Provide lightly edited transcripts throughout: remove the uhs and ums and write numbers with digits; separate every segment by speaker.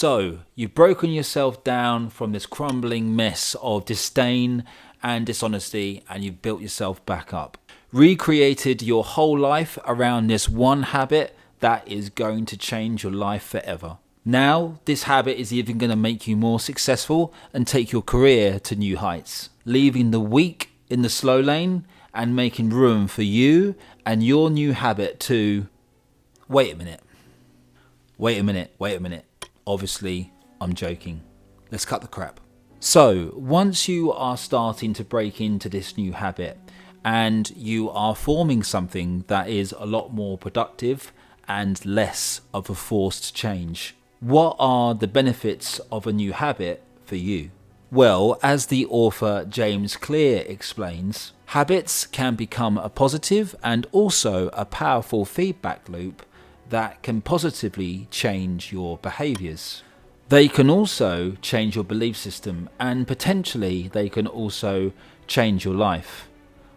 Speaker 1: So, you've broken yourself down from this crumbling mess of disdain and dishonesty, and you've built yourself back up. Recreated your whole life around this one habit that is going to change your life forever. Now, this habit is even going to make you more successful and take your career to new heights, leaving the weak in the slow lane and making room for you and your new habit to... Wait a minute. Obviously, I'm joking. Let's cut the crap. So, once you are starting to break into this new habit and you are forming something that is a lot more productive and less of a forced change, what are the benefits of a new habit for you? Well, as the author James Clear explains, habits can become a positive and also a powerful feedback loop that can positively change your behaviours. They can also change your belief system, and potentially they can also change your life.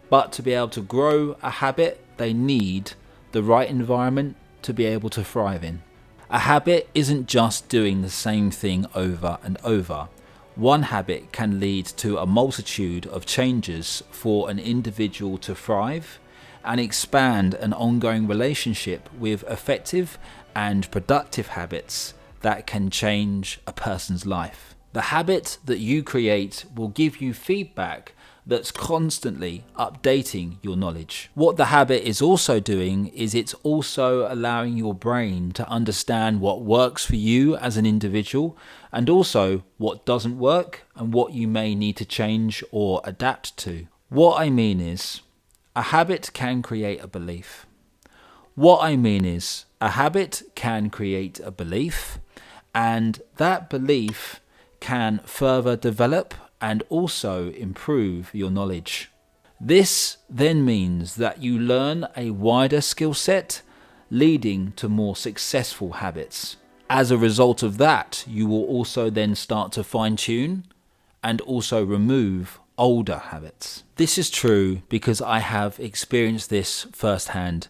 Speaker 1: But to be able to grow a habit, they need the right environment to be able to thrive in. A habit isn't just doing the same thing over and over. One habit can lead to a multitude of changes for an individual to thrive and expand an ongoing relationship with effective and productive habits that can change a person's life. The habit that you create will give you feedback that's constantly updating your knowledge. What the habit is also doing is it's also allowing your brain to understand what works for you as an individual and also what doesn't work and what you may need to change or adapt to. What I mean is, a habit can create a belief. And that belief can further develop and also improve your knowledge. This then means that you learn a wider skill set, leading to more successful habits. As a result of that, you will also then start to fine-tune and also remove older habits. This is true because I have experienced this firsthand.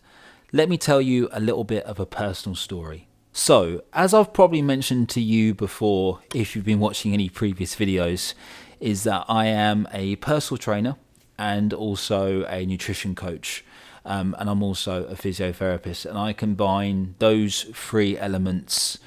Speaker 1: Let me tell you a little bit of a personal story. So, as I've probably mentioned to you before, if you've been watching any previous videos, is that I am a personal trainer and also a nutrition coach. And I'm also a physiotherapist, and I combine those three elements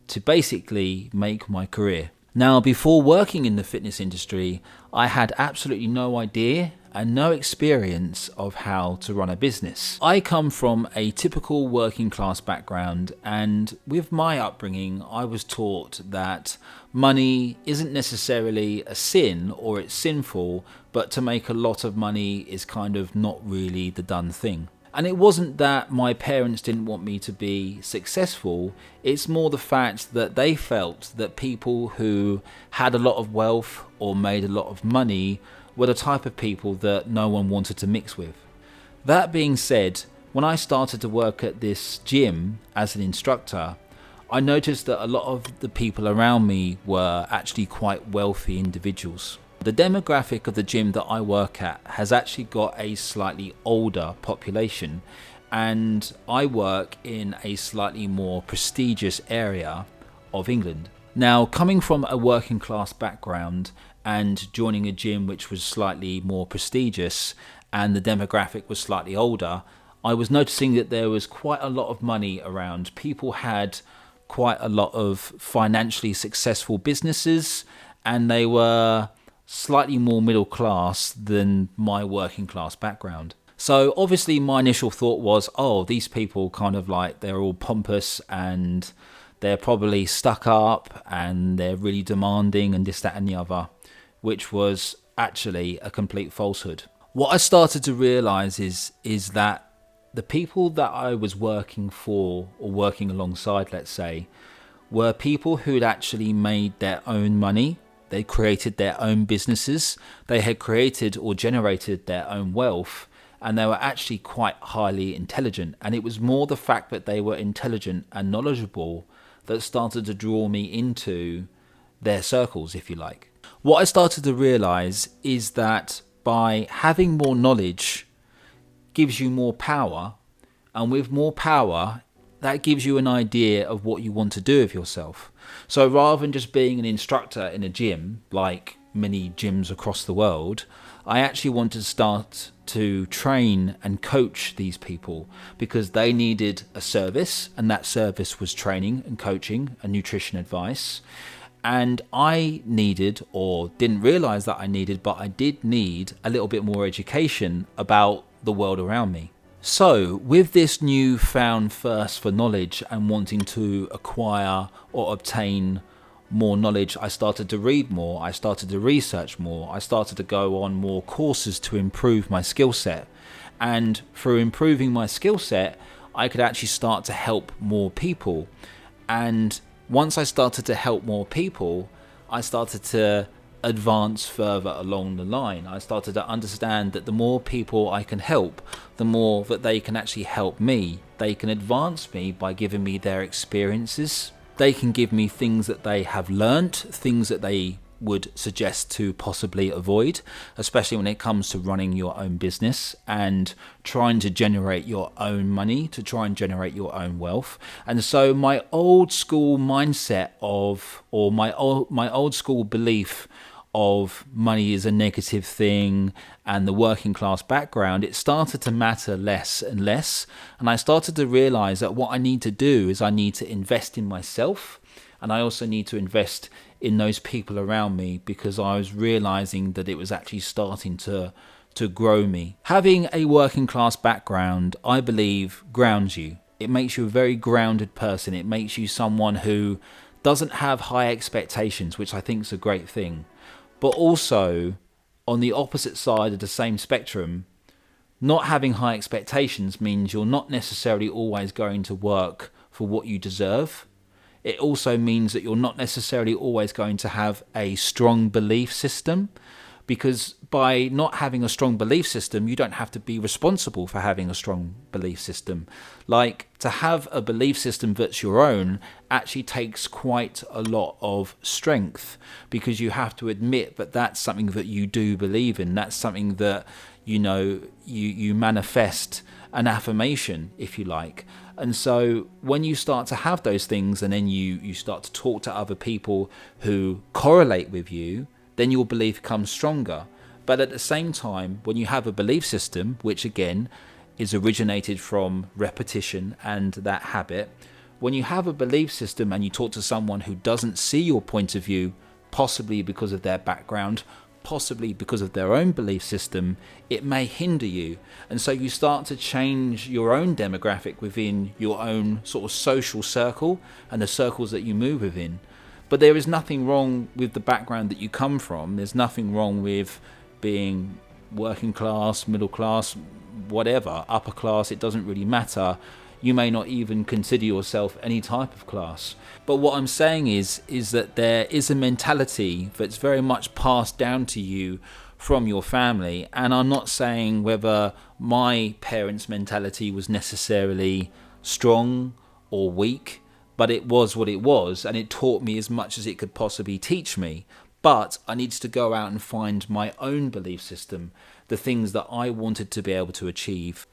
Speaker 1: to basically make my career. Now, before working in the fitness industry, I had absolutely no idea and no experience of how to run a business. I come from a typical working class background, and with my upbringing, I was taught that money isn't necessarily a sin or it's sinful, but to make a lot of money is kind of not really the done thing. And it wasn't that my parents didn't want me to be successful, it's more the fact that they felt that people who had a lot of wealth or made a lot of money were the type of people that no one wanted to mix with. That being said, when I started to work at this gym as an instructor, I noticed that a lot of the people around me were actually quite wealthy individuals. The demographic of the gym that I work at has actually got a slightly older population, and I work in a slightly more prestigious area of England. Now, coming from a working class background and joining a gym which was slightly more prestigious and the demographic was slightly older, I was noticing that there was quite a lot of money around. People had quite a lot of financially successful businesses, and they were slightly more middle class than my working class background. So obviously my initial thought was, oh, these people kind of like, they're all pompous and they're probably stuck up and they're really demanding and this, that and the other, which was actually a complete falsehood. What I started to realize is that the people that I was working for or working alongside, let's say, were people who'd actually made their own money. They created their own businesses. They had created or generated their own wealth, and they were actually quite highly intelligent. And it was more the fact that they were intelligent and knowledgeable that started to draw me into their circles, if you like. What I started to realize is that by having more knowledge gives you more power, and with more power that gives you an idea of what you want to do with yourself. So rather than just being an instructor in a gym, like many gyms across the world, I actually wanted to start to train and coach these people because they needed a service, and that service was training and coaching and nutrition advice. And I needed, or didn't realize that I needed, but I did need a little bit more education about the world around me. So with this newfound thirst for knowledge and wanting to acquire or obtain more knowledge, I started to read more, I started to research more, I started to go on more courses to improve my skill set. And through improving my skill set, I could actually start to help more people. And once I started to help more people, I started to advance further along the line. I started to understand that the more people I can help, the more that they can actually help me. They can advance me by giving me their experiences. They can give me things that they have learnt, things that they would suggest to possibly avoid, especially when it comes to running your own business and trying to generate your own money, to try and generate your own wealth. And so my old school mindset of, or my old school belief of money is a negative thing and the working class background, it started to matter less and less. And I started to realize that what I need to do is I need to invest in myself, and I also need to invest in those people around me, because I was realizing that it was actually starting to grow me. Having a working class background, I believe, grounds you. It makes you a very grounded person. It makes you someone who doesn't have high expectations, which I think is a great thing. But also, on the opposite side of the same spectrum, not having high expectations means you're not necessarily always going to work for what you deserve. It also means that you're not necessarily always going to have a strong belief system, because by not having a strong belief system, you don't have to be responsible for having a strong belief system. Like, to have a belief system that's your own actually takes quite a lot of strength, because you have to admit that that's something that you do believe in. That's something that, you manifest an affirmation, if you like. And so when you start to have those things, and then you start to talk to other people who correlate with you, then your belief comes stronger. But at the same time, when you have a belief system, which again is originated from repetition and that habit, when you have a belief system and you talk to someone who doesn't see your point of view, possibly because of their background, possibly because of their own belief system, it may hinder you. And so you start to change your own demographic within your own sort of social circle and the circles that you move within. But there is nothing wrong with the background that you come from. There's nothing wrong with being working class, middle class, whatever, upper class. It doesn't really matter. You may not even consider yourself any type of class. But what I'm saying is that there is a mentality that's very much passed down to you from your family. And I'm not saying whether my parents' mentality was necessarily strong or weak, but it was what it was, and it taught me as much as it could possibly teach me. But I needed to go out and find my own belief system, the things that I wanted to be able to achieve.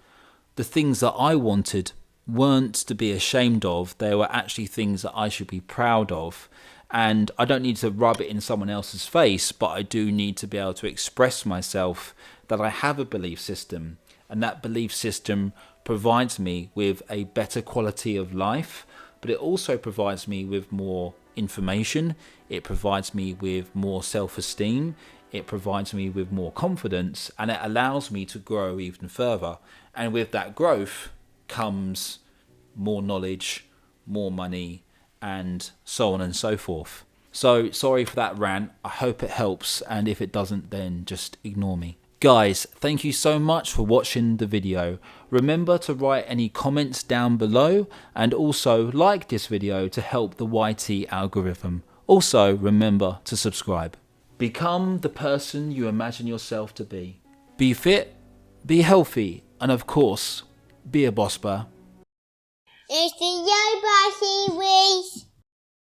Speaker 1: The things that I wanted weren't to be ashamed of. They were actually things that I should be proud of. And I don't need to rub it in someone else's face, but I do need to be able to express myself that I have a belief system, and that belief system provides me with a better quality of life. But it also provides me with more information. It provides me with more self-esteem. It provides me with more confidence, and it allows me to grow even further. And with that growth comes more knowledge, more money, and so on and so forth. So sorry for that rant. I hope it helps, and if it doesn't, then just ignore me. Guys, thank you so much for watching the video. Remember to write any comments down below, and also like this video to help the YT algorithm. Also, remember to subscribe. Become the person you imagine yourself to be. Be fit, be healthy, and of course, be a boss bar.
Speaker 2: It's the Yo Series.